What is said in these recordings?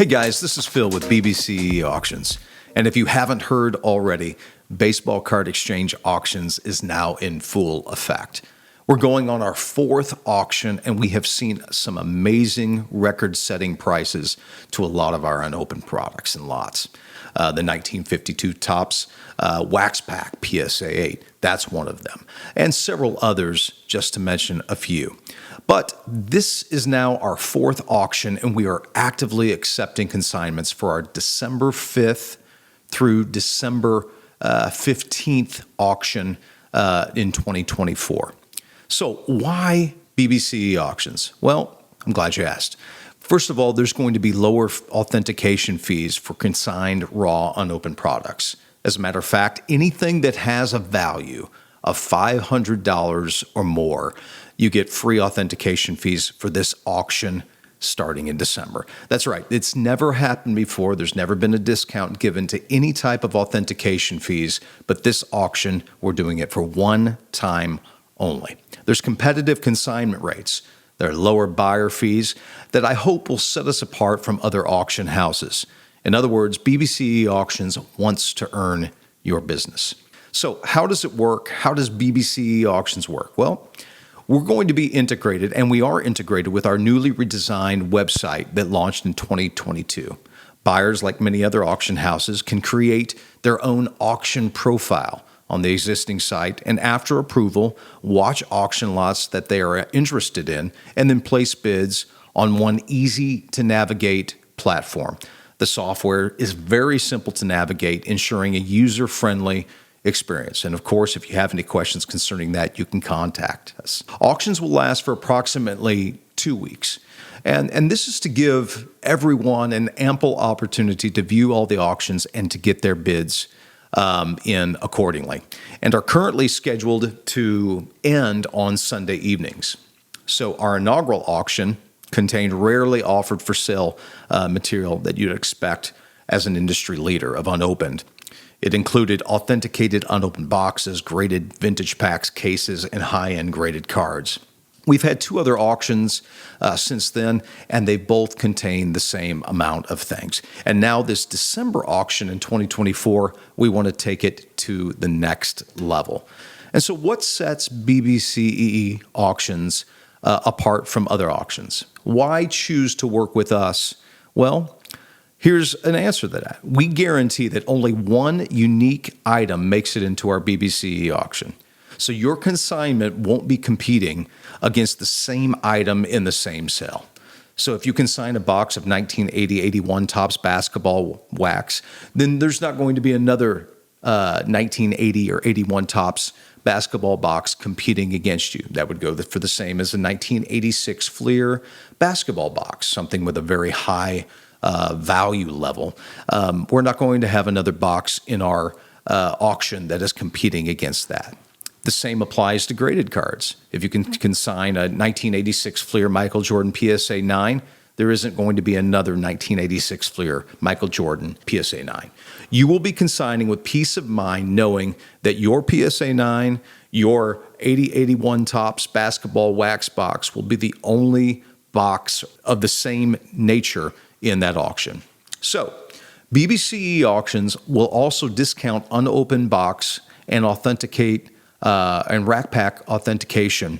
Hey guys, this is Phil with BBCE Auctions. And if you haven't heard already, Baseball Card Exchange Auctions is now in full effect. We're going on our fourth auction, and we have seen some amazing record-setting prices to a lot of our unopened products and lots. The 1952 Topps Wax Pack PSA 8, that's one of them, and several others, just to mention a few. But this is now our fourth auction, and we are actively accepting consignments for our December 5th through December 15th auction in 2024. So why BBCE Auctions? Well, I'm glad you asked. First of all, there's going to be lower authentication fees for consigned, raw, unopened products. As a matter of fact, anything that has a value of $500 or more, you get free authentication fees for this auction starting in December. That's right. It's never happened before. There's never been a discount given to any type of authentication fees, but this auction, we're doing it for one time only. There's competitive consignment rates. There are lower buyer fees that I hope will set us apart from other auction houses. In other words, BBCE Auctions wants to earn your business. So how does it work? How does BBCE Auctions work? Well, we're going to be integrated, and we are integrated with our newly redesigned website that launched in 2022. Buyers, like many other auction houses, can create their own auction profile on the existing site, and after approval, watch auction lots that they are interested in, and then place bids on one easy-to-navigate platform. The software is very simple to navigate, ensuring a user-friendly experience. And of course, if you have any questions concerning that, you can contact us. Auctions will last for approximately 2 weeks. And this is to give everyone an ample opportunity to view all the auctions and to get their bids in accordingly, and are currently scheduled to end on Sunday evenings. So our inaugural auction contained rarely offered for sale material that you'd expect as an industry leader of unopened. It included authenticated unopened boxes, graded vintage packs, cases, and high-end graded cards. We've had two other auctions since then, and they both contain the same amount of things. And now this December auction in 2024, we want to take it to the next level. And so what sets BBCE Auctions apart from other auctions? Why choose to work with us? Well, here's an answer to that. We guarantee that only one unique item makes it into our BBCE auction. So your consignment won't be competing against the same item in the same sale. So if you consign a box of 1980-81 Topps basketball wax, then there's not going to be another 1980 or 81 Topps basketball box competing against you. That would go for the same as a 1986 Fleer basketball box, something with a very high value level. We're not going to have another box in our auction that is competing against that. The same applies to graded cards. If you can consign a 1986 Fleer Michael Jordan PSA 9, there isn't going to be another 1986 Fleer Michael Jordan PSA 9. You will be consigning with peace of mind knowing that your PSA 9, your 80-81 Topps basketball wax box will be the only box of the same nature in that auction. So, BBCE Auctions will also discount unopened box and authenticate and rack pack authentication.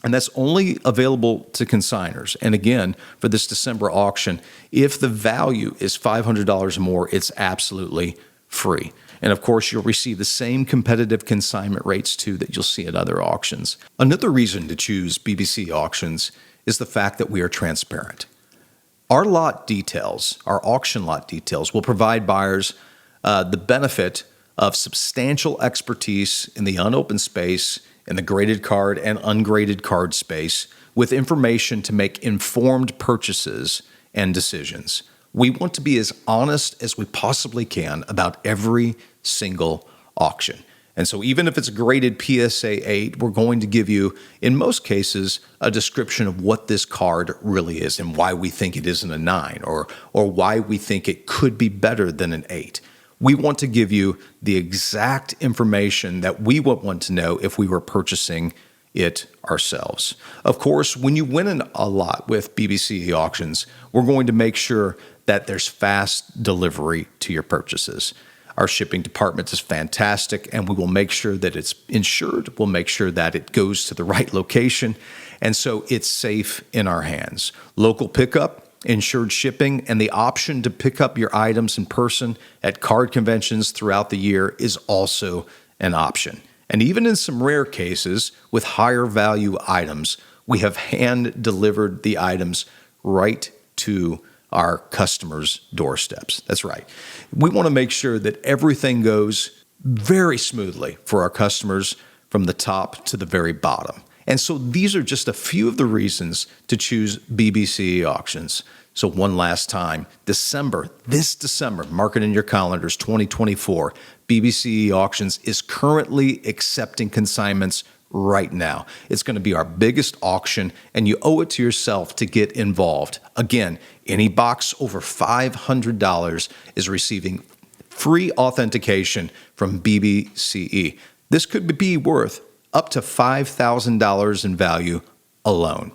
And that's only available to consigners. And again, for this December auction, if the value is $500 or more, it's absolutely free. And of course, you'll receive the same competitive consignment rates too that you'll see at other auctions. Another reason to choose BBC Auctions is the fact that we are transparent. Our lot details, our auction lot details, will provide buyers the benefit of substantial expertise in the unopened space, in the graded card and ungraded card space, with information to make informed purchases and decisions. We want to be as honest as we possibly can about every single auction. And so even if it's a graded PSA 8, we're going to give you, in most cases, a description of what this card really is and why we think it isn't a 9 or why we think it could be better than an 8. We want to give you the exact information that we would want to know if we were purchasing it ourselves. Of course, when you win a lot with BBCE Auctions, we're going to make sure that there's fast delivery to your purchases. Our shipping department is fantastic, and we will make sure that it's insured. We'll make sure that it goes to the right location, and so it's safe in our hands. Local pickup, insured shipping, and the option to pick up your items in person at card conventions throughout the year is also an option. And even in some rare cases with higher value items, we have hand delivered the items right to our customers' doorsteps. That's right. We want to make sure that everything goes very smoothly for our customers from the top to the very bottom. And so these are just a few of the reasons to choose BBCE Auctions. So one last time, this December, mark it in your calendars, 2024, BBCE Auctions is currently accepting consignments right now. It's going to be our biggest auction, and you owe it to yourself to get involved. Again, any box over $500 is receiving free authentication from BBCE. This could be worth up to $5,000 in value alone.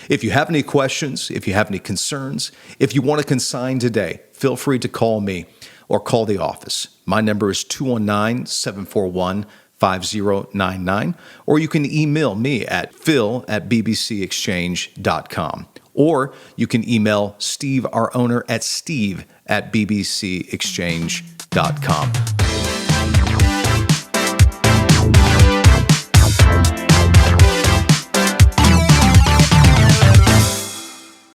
If you have any questions, if you have any concerns, if you want to consign today, feel free to call me or call the office. My number is 219-741-5099, or you can email me at phil@bbcexchange.com, or you can email Steve, our owner, at steve@bbcexchange.com.